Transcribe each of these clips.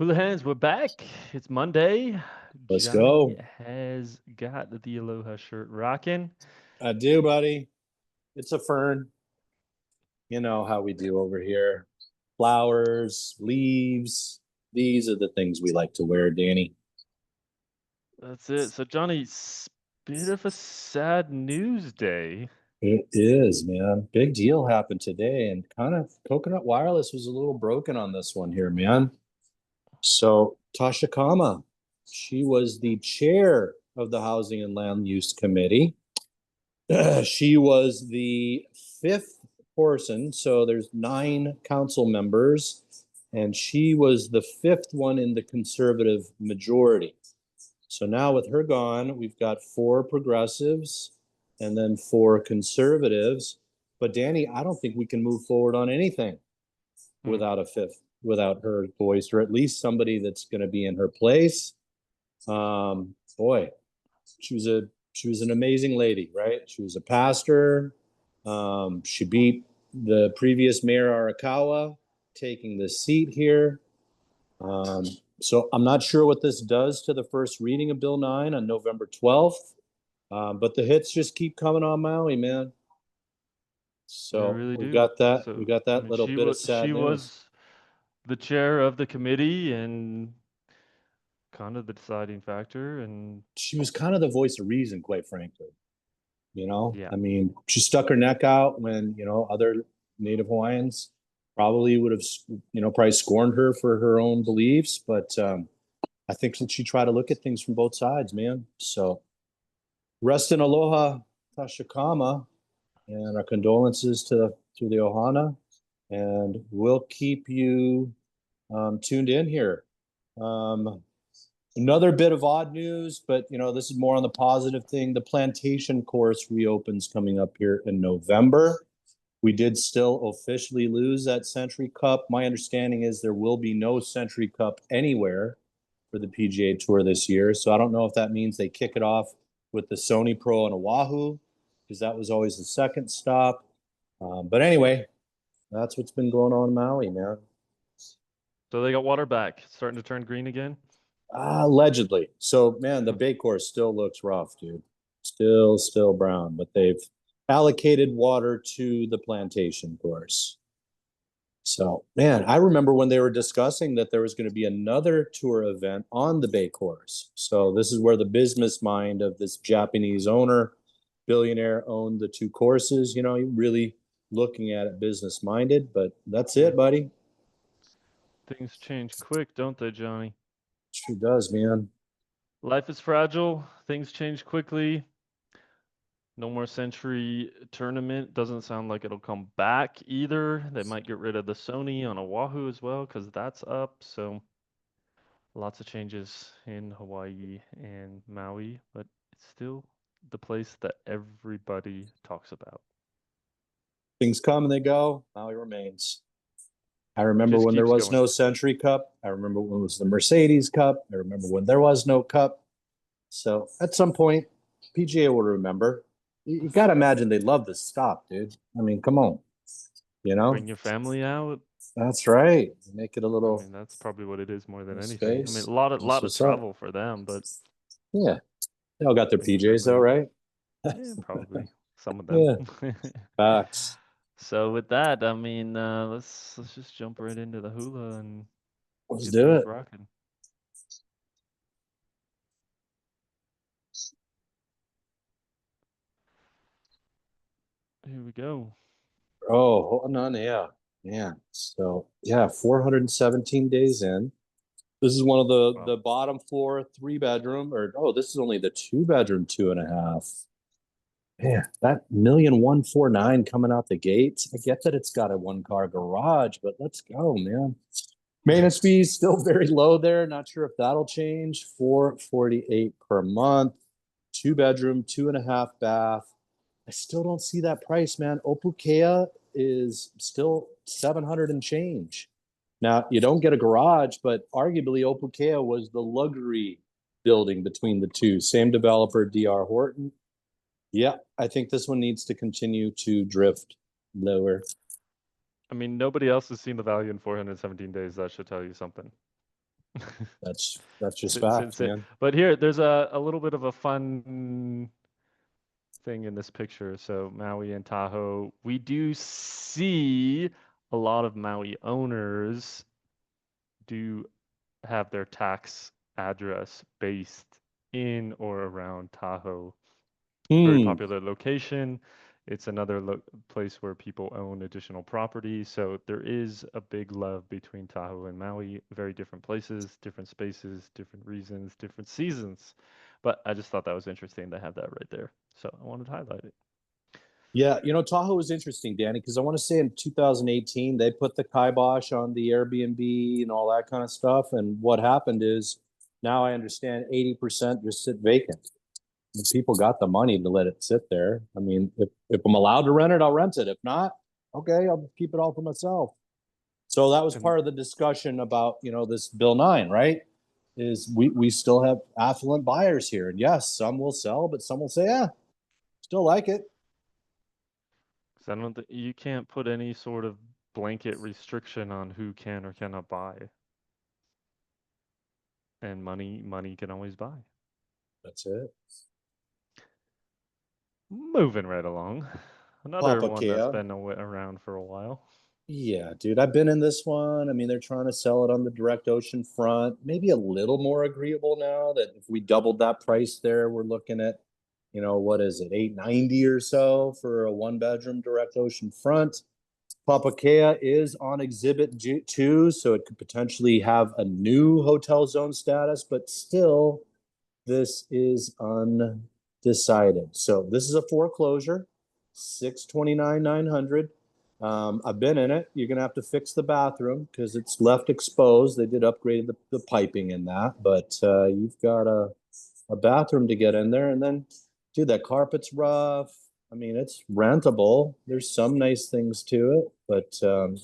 Hulahans, we're back. It's Monday. Let's Johnny go. has got the Aloha shirt rocking. I do, buddy. It's a fern. You know how we do over here. Flowers, leaves. These are the things we like to wear, Danny. That's it. So, Johnny, bit of a sad news day. It is, man. Big deal happened today, and kind of Coconut Wireless was a little broken on this one here, man. So Tasha Kama, she was the chair of the Housing and Land Use Committee. She was the fifth person, so there's nine council members, and she was the fifth one in the conservative majority. So now with her gone, we've got four progressives and then four conservatives. But Danny, I don't think we can move forward on anything Hmm. without a fifth, without her voice, or at least somebody that's going to be in her place. Boy, she was a she was an amazing lady, right? She was a pastor. She beat the previous mayor Arakawa, taking the seat here. Um, so I'm not sure what this does to the first reading of Bill 9 on November 12th, but the hits just keep coming on Maui, man. They So really we do. got that. We So, got I that mean, little bit of she sad news. was the chair of the committee and kind of the deciding factor. And She was kind of the voice of reason, quite frankly. yeah, I mean, she stuck her neck out when, other Native Hawaiians probably would have, probably scorned her for her own beliefs. But I think that she tried to look at things from both sides, man. So rest in aloha, Tashikama, and our condolences to the Ohana. And we'll keep you tuned in here. Um, Another bit of odd news, but this is more on the positive thing. The plantation course reopens coming up here in November. We did still officially lose that Century Cup. My understanding is there will be no Century Cup anywhere for the PGA Tour this year. So I don't know if that means they kick it off with the Sony Pro on Oahu, because that was always the second stop. But anyway, that's what's been going on in Maui, man. so they got water back, starting to turn green again. Allegedly. So, man, the Bay course still looks rough, dude. Still brown, but they've allocated water to the plantation course. So, man, I remember when they were discussing that there was going to be another tour event on the Bay course. So, this is where the business mind of this Japanese owner, billionaire, owned the two courses. Really looking at it business minded, but that's Yeah, it, buddy. things change quick, don't they, Johnny? Sure does, man. Life is fragile. Things change quickly. No more Century tournament. Doesn't sound like it'll come back either. They might get rid of the Sony on Oahu as well because that's up. So lots of changes in Hawaii and Maui, but it's still the place that everybody talks about. Things come and they go. Maui remains. I remember Just when there keeps was going. no Century Cup. I remember when it was the Mercedes Cup. I remember when there was no cup. So at some point, PGA will remember. You got to imagine they'd love this stop, dude. I mean, come on. You know, Bring your family out. that's right. Make it a I little mean, that's probably what it is more than anything. I mean, space. a That's lot of what's up. travel for them, but Yeah. They all got their bring your PJs family though, out. right? Yeah, probably some of them. Yeah. Facts. So with that, I mean, let's just jump right into the hula and Let's get do things it. rocking. Here we go. Oh, hold on. Yeah. Yeah. So, yeah, 417 days in. This is one of Wow. the bottom floor three bedroom, or oh, this is only the two bedroom two and a half. Man, that 1,149 coming out the gates. I get that it's got a one car garage, but let's go, man. Maintenance fees still very low there. Not sure if that'll change. 448 per month, two bedroom, two and a half bath. I still don't see that price, man. Opukea is still 700 and change. Now, you don't get a garage, but arguably Opukea was the luxury building between the two. Same developer, DR Horton. Yeah, I think this one needs to continue to drift lower. I mean, nobody else has seen the value in 417 days. That should tell you something. That's just Sit, sit, fact, sit. man. But here, there's a little bit of a fun thing in this picture. So Maui and Tahoe, we do see a lot of Maui owners do have their tax address based in or around Tahoe. Very Hmm. popular location. It's another place where people own additional property. So there is a big love between Tahoe and Maui. Very different places, different spaces, different reasons, different seasons. But I just thought that was interesting to have that right there. So I wanted to highlight it. Yeah, Tahoe was interesting, Danny, because I want to say in 2018 they put the kibosh on the Airbnb and all that kind of stuff. And what happened is now I understand 80% just sit vacant. And people got the money to let it sit there. I mean, if I'm allowed to rent it, I'll rent it. If not, okay, I'll keep it all for myself. So that was And part of the discussion about, this Bill 9, right? Is we still have affluent buyers here. And yes, some will sell, but some will say, yeah, still like it. 'cause I don't think you can't put any sort of blanket restriction on who can or cannot buy. And money can always buy. That's it. Moving right along. Another Papa one that's Kea. been around for a while. Yeah, dude, I've been in this one. I mean, they're trying to sell it on the direct ocean front. Maybe a little more agreeable now that if we doubled that price there, we're looking at, what is it, 890 or so for a one bedroom direct ocean front. Papakea is on exhibit 2, so it could potentially have a new hotel zone status, but still, this is undecided. So this is a foreclosure, 629,900. I've been in it. You're gonna have to fix the bathroom because it's left exposed. They did upgrade the piping in that, but you've got a bathroom to get in there, and then, dude, that carpet's rough. I mean, it's rentable. There's some nice things to it, but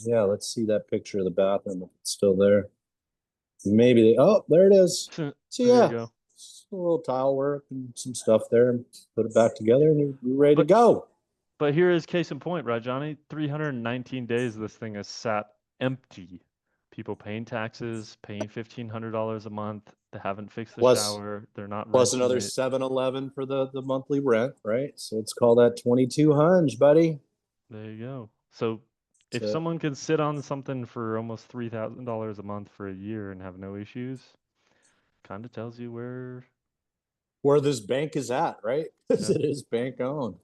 yeah, let's see that picture of the bathroom if it's still there. Maybe oh, there it is. So There you yeah, go. a little tile work and some stuff there, and put it back together, and you're ready to But go. but here is case in point, right, Johnny? 319 days this thing has sat empty. People paying taxes, paying $1,500 a month. They haven't fixed the Plus shower. They're not plus renting another it. 7-Eleven for the monthly rent, right? So let's call that 2200, buddy. There you go. So if So someone can sit on something for almost $3,000 a month for a year and have no issues, kind of tells you where. where this bank is at, right? Because Yeah, it is bank owned.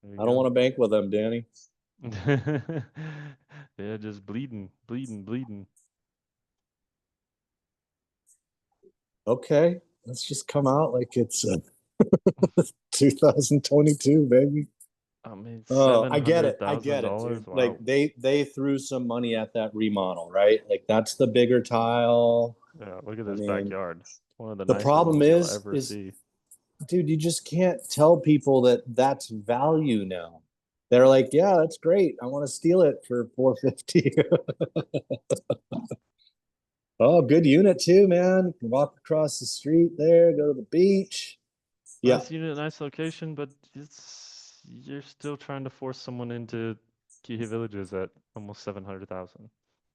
there I don't you want to bank with them, Danny. go. Yeah, just bleeding, bleeding, bleeding. Okay, let's just come out like it's 2022, baby. I mean, Oh, I seven get hundred it. I thousand get it, dollars. dude. Like Wow. they threw some money at that remodel, right? Like that's the bigger tile. Yeah, look at I this mean, backyard. One of the the nicer problem ones you'll is ever is see. dude, you just can't tell people that that's value now. They're like, yeah, that's great. I want to steal it for 450. Oh, good unit too, man. You can walk across the street there, go to the beach. Yeah, Nice unit, nice location, but you're still trying to force someone into Kihei Villages at almost 700,000.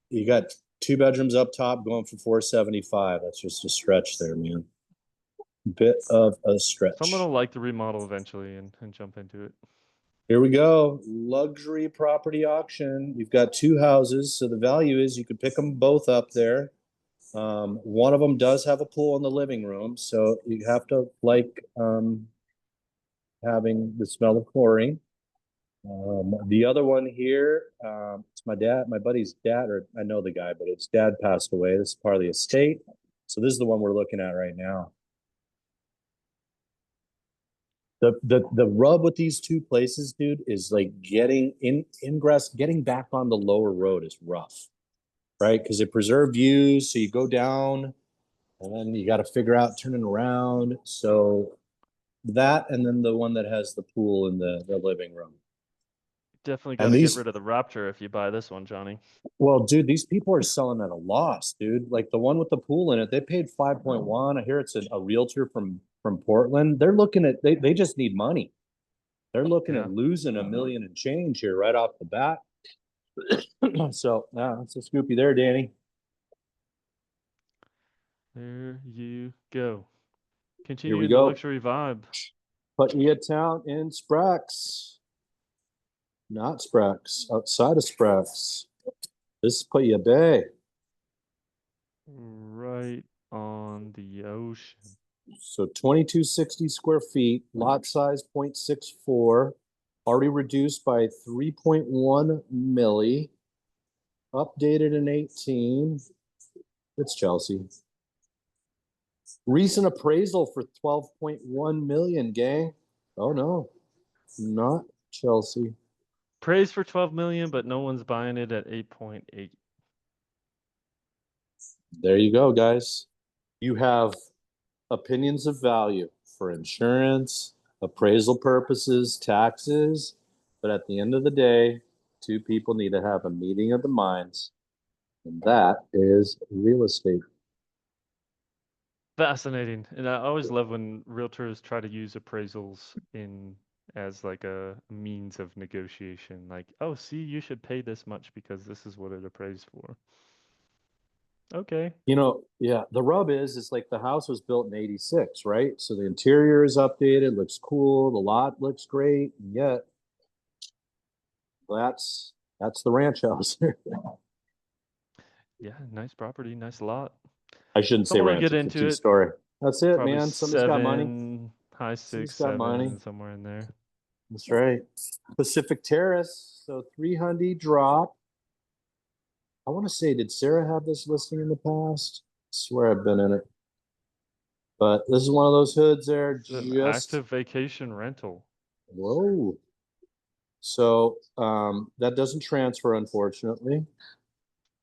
you got two bedrooms up top going for 475. That's just a stretch there, man. Bit of a Someone stretch. will like the remodel eventually and jump into it. Here we go. Luxury property auction. You've got two houses. So the value is you could pick them both up there. One of them does have a pool in the living room. So you have to like having the smell of chlorine. The other one here, it's my buddy's dad, or I know the guy, but his dad passed away. This is part of the estate. So this is the one we're looking at right now. The rub with these two places, dude, is like getting ingress, getting back on the lower road is rough, right? Because they preserve views, so you go down, and then you got to figure out turning around. So that, and then the one that has the pool in the living room. Definitely got And to get these, rid of the Raptor if you buy this one, Johnny. well, dude, these people are selling at a loss, dude. Like the one with the pool in it, they paid 5.1. I hear it's a realtor from Portland. They're looking at they just need money. They're looking Yeah. at losing 1 million and change here right off the bat. So, yeah, that's a scoopy there, Danny. There you go. Here we Continue the go. luxury vibe. Putney Town in Sprax. Not Sprax. Outside of Sprax. This is Putney Bay. Right on the ocean. So 2260 square feet, lot size 0.64, already reduced by 3.1 milli, updated in 18. It's Chelsea. Recent appraisal for 12.1 million, gang. Oh no, not Chelsea. Praise for 12 million, but no one's buying it at 8.8. There you go, guys. You have opinions of value for insurance, appraisal purposes, taxes, but at the end of the day, two people need to have a meeting of the minds, and that is real estate. Fascinating. And I always love when realtors try to use appraisals in as like a means of negotiation. Like, oh, see, you should pay this much because this is what it appraised for. Okay. Yeah, the rub is like the house was built in 86, right? So the interior is updated, looks cool, the lot looks great, and yet that's the ranch house. Yeah, nice property, nice lot. I shouldn't say Someone will ranch, get it's a into it. two-story. That's it, Probably man. Somebody's got money. seven, high six, Somebody's got money. seven, somewhere in there. That's right. Pacific Terrace. So 300 drop. I want to say, did Sarah have this listing in the past? I swear I've been in it. But this is one of those hoods there. It's an Just active vacation rental. whoa. So that doesn't transfer, unfortunately.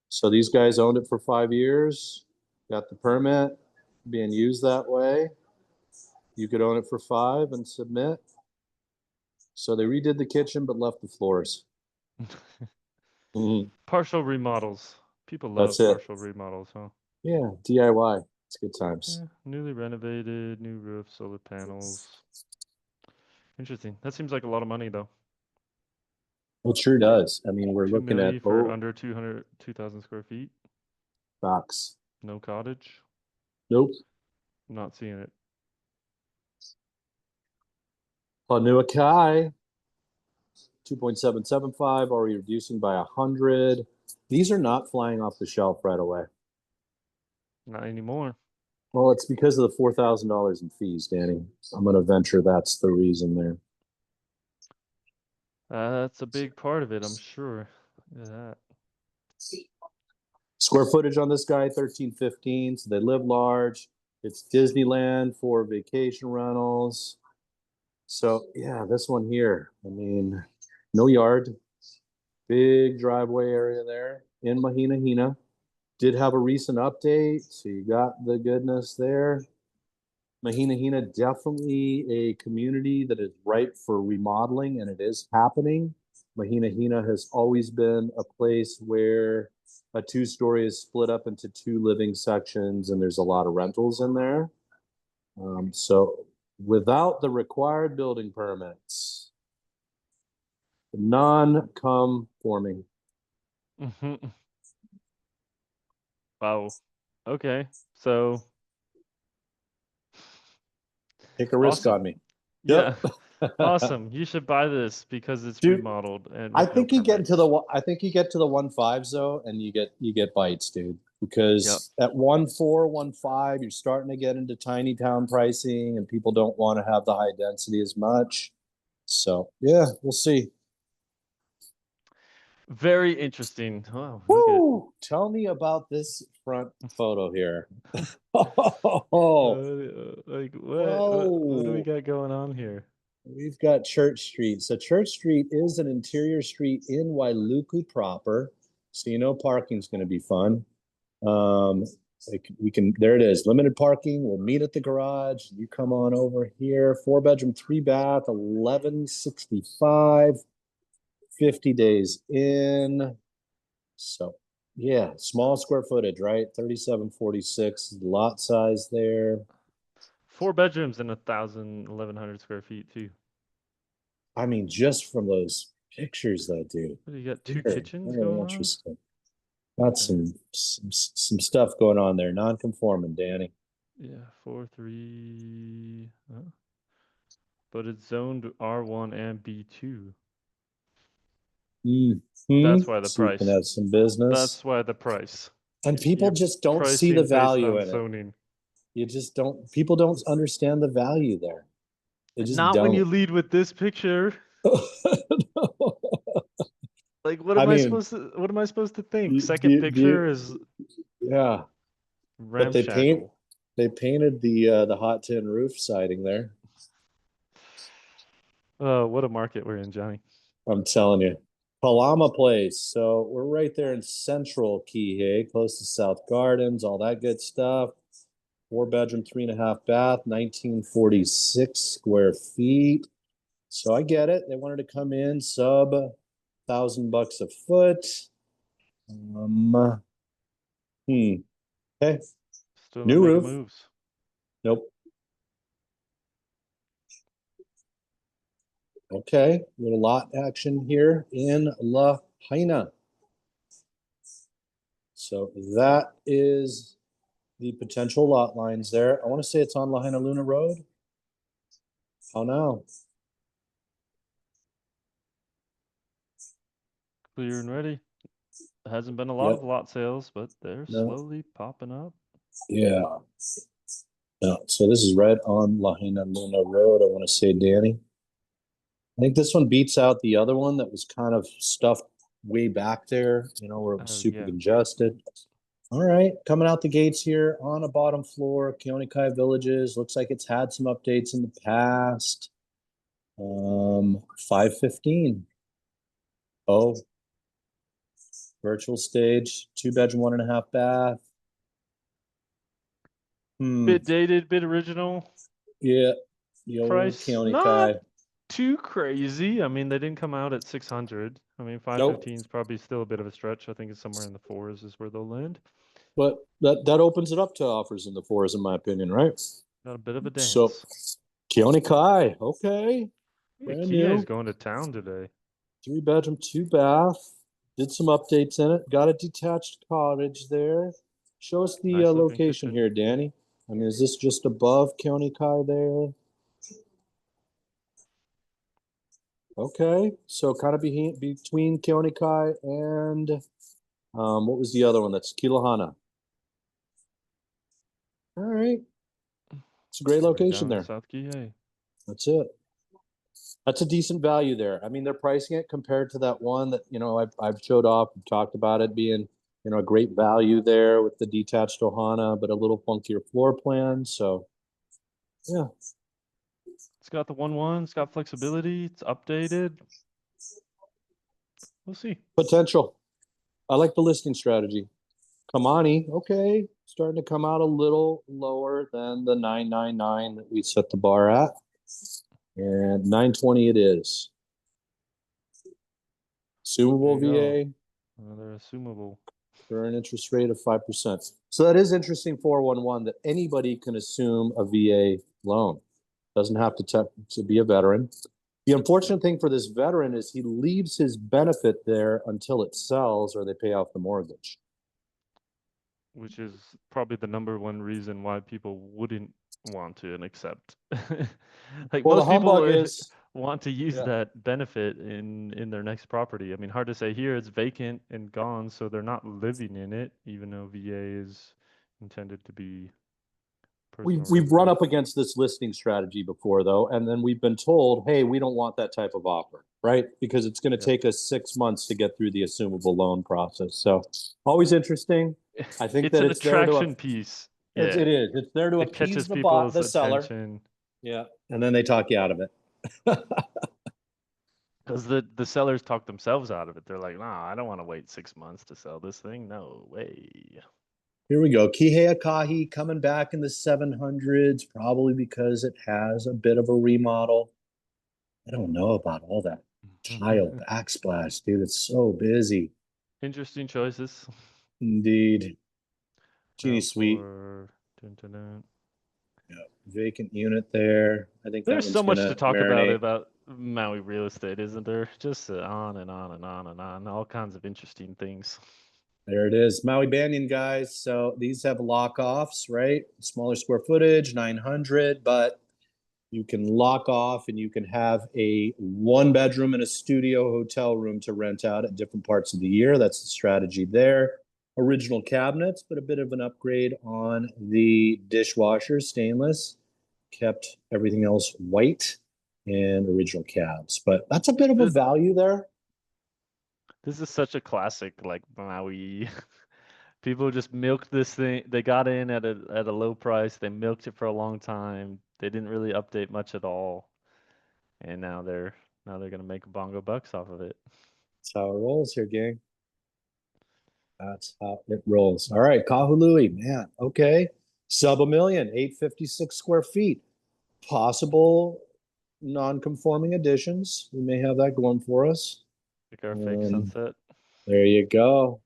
So these guys owned it for 5 years, got the permit being used that way. You could own it for 5 and submit. So they redid the kitchen but left the floors. Mhm. Partial remodels. People That's love it. partial remodels, huh? Yeah, DIY. It's good times. Yeah, newly renovated, new roof, solar panels. Interesting. That seems like a lot of money though. It sure does. I mean, we're Two looking at milli for under 2,000 square feet. box. No cottage. Nope. I'm not seeing it. Panuakai, 2.775, already reducing by 100. These are not flying off the shelf right away. Not anymore. Well, it's because of the $4,000 in fees, Danny. I'm going to venture that's the reason there. That's a big part of it, I'm sure. Look at that. Square footage on this guy, 1315. So they live large. It's Disneyland for vacation rentals. So yeah, this one here. I mean, no yard, big driveway area there in Mahina Hina. Did have a recent update, so you got the goodness there. Mahina Hina, definitely a community that is ripe for remodeling, and it is happening. Mahina Hina has always been a place where a two-story is split up into two living sections, and there's a lot of rentals in there. So without the required building permits, non-conforming. Mhm. Wow. Okay. So Take a risk awesome. on me. Yeah. Yep. Awesome. You should buy this because it's Dude, remodeled and I with no think you get into permits. the I think you get to the 1.5s though, and you get bites, dude. Yep. Because at 1.4, 1.5, you're starting to get into tiny town pricing, and people don't want to have the high density as much. So yeah, we'll see. Very interesting. Wow, look at Woo! Tell me about this front photo here. Oh, like what do we whoa. got going on here? We've got Church Street. So Church Street is an interior street in Wailuku proper. So you know parking's going to be fun. Um, like we can, there it is, limited parking. We'll meet at the garage. You come on over here. 4 bedroom, 3 bath, 1165, 50 days in. So yeah, small square footage, right? 3746 lot size there. 4 bedrooms and 1,100 square feet too. I mean, just from those pictures though, dude. What do you got? Two Very, kitchens very going on? interesting. Got Okay. some stuff going on there. Non-conforming, Danny. Yeah, 4-3. But it's zoned R1 and B2. Hmm. That's why the So you can price. have some business. That's why the price. And people You're just don't see the pricing based value on in it. zoning. You just don't, people don't understand the value there. They just Not when you don't. lead with this picture. Like, I mean, what am I supposed to think? Second the, picture is yeah, but ramshackle. they painted the hot tin roof siding there. Oh, what a market we're in, Johnny. I'm telling you. Palama Place. So we're right there in central Kihei, close to South Gardens, all that good stuff. 4 bedroom, 3.5 bath, 1946 square feet. So I get it. They wanted to come in sub $1,000 a foot. Um, Okay. Still not New making roof. moves. Nope. Okay. Little lot action here in La Haina. So that is the potential lot lines there. I want to say it's on Lahaina Luna Road. Oh no. Clear and ready. Hasn't been a lot of Yep. lot sales, but they're No. slowly popping up. Yeah. No. So this is right on Lahaina Luna Road. I want to say, Danny. I think this one beats out the other one that was kind of stuffed way back there, where it was Oh super yeah. congested. All right, coming out the gates here on a bottom floor, Keonikai Villages. Looks like it's had some updates in the past. 515. Oh, virtual stage, 2 bedroom, 1.5 bath. Bit dated, bit original. Yeah, the old Price not Keonikai. too crazy. I mean, they didn't come out at 600. I mean, Nope. 515 is probably still a bit of a stretch. I think it's somewhere in the fours is where they'll land. But that opens it up to offers in the fours, in my opinion, right? Got a bit of a So dance. Keonikai, okay, Yeah, brand Kie's new, going to town today. 3 bedroom, 2 bath. Did some updates in it. Got a detached cottage there. Show us the Nice looking location kitchen. here, Danny. I mean, is this just above County Kai there? Okay, so kind of between County Kai and what was the other one? That's Kilahana. All right, it's a great Right location down in there. South Kie. That's it. That's a decent value there. I mean, they're pricing it compared to that one that I've showed off. We've talked about it being a great value there with the detached Ohana, but a little funkier floor plan. So yeah, It's got the 1-1. It's got flexibility. It's updated. We'll see. potential. I like the listing strategy. Kamani, okay, starting to come out a little lower than the 999 that we set the bar at, and 920 it is. There Assumable you go. VA Another assumable. for an interest rate of 5%. So that is interesting 411 that anybody can assume a VA loan. Doesn't have to be a veteran. The unfortunate thing for this veteran is he leaves his benefit there until it sells or they pay off the mortgage. Which is probably the number one reason why people wouldn't want to and accept. Like Well, the most people humbug is, want to use yeah, that benefit in their next property. I mean, hard to say here. It's vacant and gone, so they're not living in it, even though VA is intended to be we've personal we've run residence. up against this listing strategy before though, and then we've been told, hey, we don't want that type of offer, right? Because it's going to Yep. take us 6 months to get through the assumable loan process. So always interesting. I think It's that an it's there to attraction piece. it's, Yeah, it is. It's there to it appease catches people's the seller. attention Yeah. And then they talk you out of it. because the sellers talk themselves out of it. They're like, "Nah, I don't want to wait 6 months to sell this thing. No way." Here we go. Kihei Akahi coming back in the 700s, probably because it has a bit of a remodel. I don't know about all that tile backsplash, dude. It's so busy. Interesting choices. Indeed. Genie Ground Suite. floor. Dun, dun, dun. Yeah. Vacant unit there. I think that There's so one's much to gonna talk marinate. about Maui real estate, isn't there? Just on and on and on and on. All kinds of interesting things. There it is. Maui Banyan, guys. So these have lock offs, right? Smaller square footage, 900, but you can lock off and you can have a one bedroom and a studio hotel room to rent out at different parts of the year. That's the strategy there. Original cabinets, but a bit of an upgrade on the dishwasher, stainless. Kept everything else white and original cabs. But that's a bit of a This, value there. this is such a classic, like Maui. People just milked this thing. They got in at a low price. They milked it for a long time. They didn't really update much at all, and now they're gonna make bongo bucks off of it. That's how it rolls here, gang. That's how it rolls. All right, Kahului, man. Okay. Sub a million, 856 square feet. Possible non-conforming additions. We may have that going for us. Like our fake Um, sunset. there you go.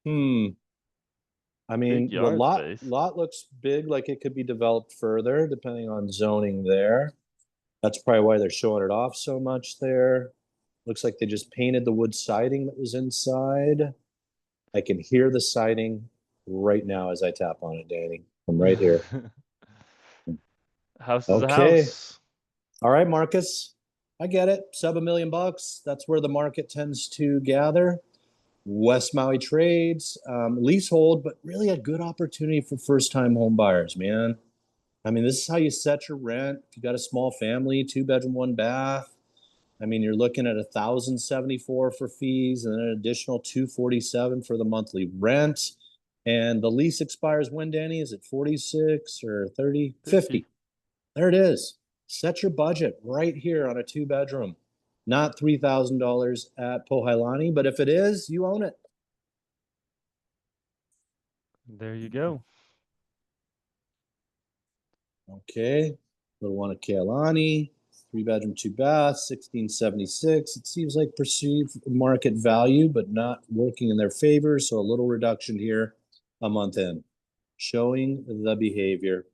Hmm. I Big mean, the yard lot space. lot looks big, like it could be developed further, depending on zoning there. That's probably why they're showing it off so much there. Looks like they just painted the wood siding that was inside. I can hear the siding right now as I tap on it, Danny. I'm right here. House is a Okay. house. All right, Marcus. I get it. Sub a million bucks. That's where the market tends to gather. West Maui trades, leasehold, but really a good opportunity for first time home buyers, man. I mean, this is how you set your rent. If you got a small family, two bedroom, one bath, I mean, you're looking at 1,074 for fees and an additional 247 for the monthly rent. And the lease expires when, Danny? Is it 46 or 30? 50. 50. There it is. Set your budget right here on a two bedroom. Not $3,000 at Pohailani, but if it is, you own it. There you go. Okay. Little one at Kealani, three bedroom, two bath, 1676. It seems like perceived market value, but not working in their favor. So a little reduction here a month in, showing the behavior.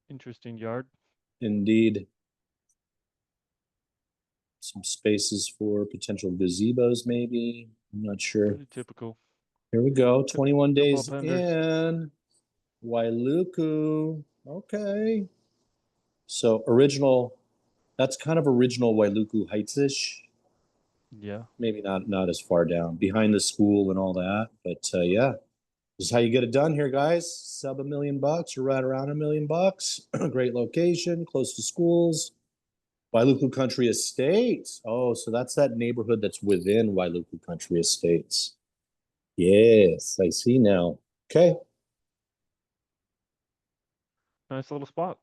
Interesting yard. Indeed. Some spaces for potential gazebos, maybe. I'm not sure. Pretty typical. Here we go. Yep. 21 No ball days penders. in. Wailuku. Okay. So original, that's kind of original Wailuku Heights-ish. Yeah. Maybe not as far down behind the school and all that. But yeah, this is how you get it done here, guys. Sub a million bucks or right around $1 million. Great location, close to schools. Wailuku Country Estates. Oh, so that's that neighborhood that's within Wailuku Country Estates. Yes, I see now. Okay, Nice little spot.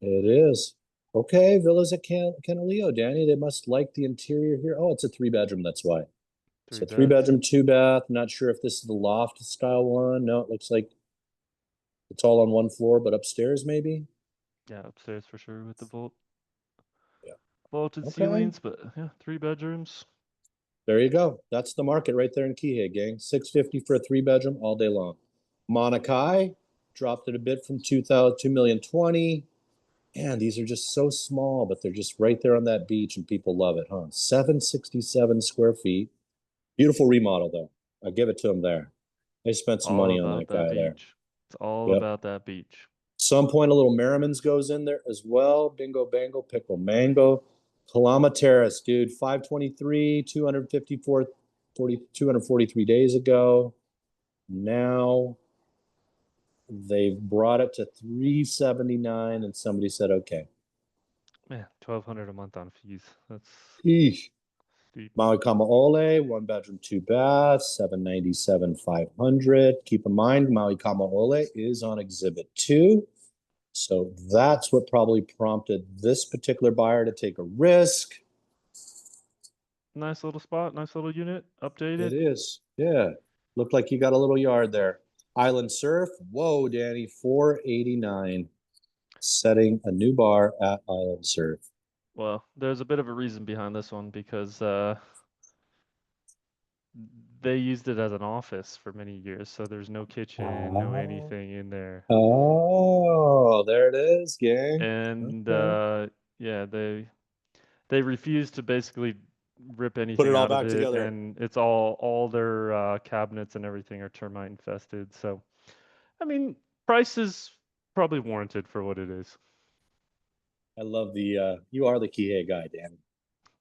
it is. Okay, villas at Canaleo, Danny. They must like the interior here. Oh, it's a three bedroom. That's why. Three So three beds. bedroom, two bath. Not sure if this is the loft style one. No, it looks like it's all on one floor, but upstairs maybe. Yeah, upstairs for sure with the Yeah. vaulted Okay. ceilings, but yeah, 3 bedrooms. There you go. That's the market right there in Kihei, gang. 650 for a three bedroom all day long. Monakai dropped it a bit from 2,000, 2,020,000. Man, these are just so small, but they're just right there on that beach and people love it, huh? 767 square feet. Beautiful remodel though. I give it to them there. They spent some All money on about that that guy there. beach. It's all Yep. about that beach. Some point a little Merriman's goes in there as well. Bingo bango, pickle mango. Kalama Terrace, dude, 523, 254, 243 days ago. Now they've brought it to 379 and somebody said, okay. Man, 1,200 a month on fees. That's Eesh. steep. Maui Kamaole, one bedroom, two baths, 797, 500. Keep in mind, Maui Kamaole is on exhibit two. So that's what probably prompted this particular buyer to take a risk. Nice little spot, nice little unit, It updated. is. Yeah. Looked like you got a little yard there. Island Surf. Whoa, Danny, 489. Setting a new bar at Island Surf. Well, there's a bit of a reason behind this one because they used it as an office for many years, so there's no kitchen, no Oh, anything in there. oh, there it is, gang. And Okay. yeah, they refuse to basically rip Put it anything all out of back it, together. and it's all their cabinets and everything are termite infested. So, I mean, price is probably warranted for what it is. I love the you are the Kihei guy, Dan.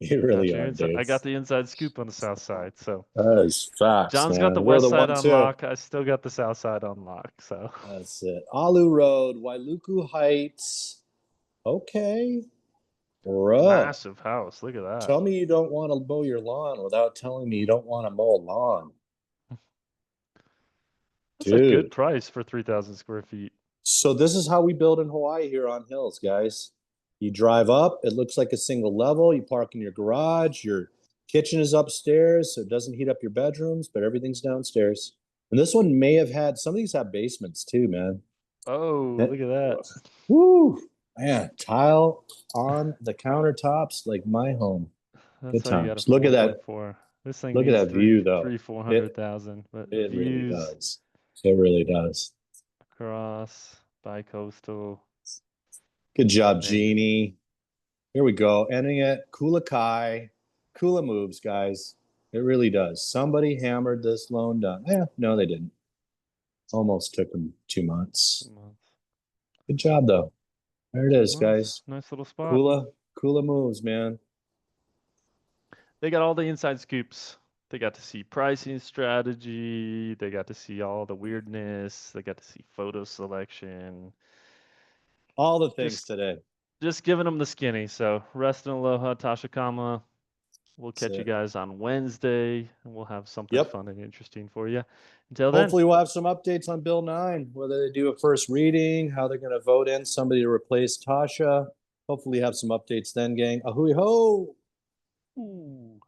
You I got really you. are, I dude. got the inside scoop on the south side. So That is facts, John's got the man. We're west the side one on too. lock. I still got the south side on lock. So That's it. Alu Road, Wailuku Heights. Okay, bruh. massive house. Look at that. Tell me you don't want to mow your lawn without telling me you don't want to mow a lawn. That's a good Dude. price for 3,000 square feet. So this is how we build in Hawaii here on hills, guys. You drive up, it looks like a single level. You park in your garage. Your kitchen is upstairs, so it doesn't heat up your bedrooms, but everything's downstairs. And this one may have had some of these have basements too, man. Oh, look at that. Woo, man, tile on the countertops like my home. That's Good how you got it times. for 1.4. This thing Look at needs that view though. three, four It hundred thousand, but it really views does. It really does. across bi-coastal. Good job, Amazing. Jeannie. Here we go. Ending it. Kula Kai. Kula moves, guys. It really does. Somebody hammered this loan done. Yeah, no, they didn't. Almost took them 2 months. 2 months. Good job, though. There it Two is, months. guys. Nice little spot. Kula moves, man. They got all the inside scoops. They got to see pricing strategy. They got to see all the weirdness. They got to see photo selection. All the things Just today. just giving them the skinny. So rest and aloha, Tashikama. We'll That's catch you it. guys on Wednesday, and we'll have something Yep. fun and interesting for you. Until then, Hopefully, we'll have some updates on Bill 9, whether they do a first reading, how they're going to vote in somebody to replace Tasha. Hopefully, have some updates then, gang. Ahui ho! ooh.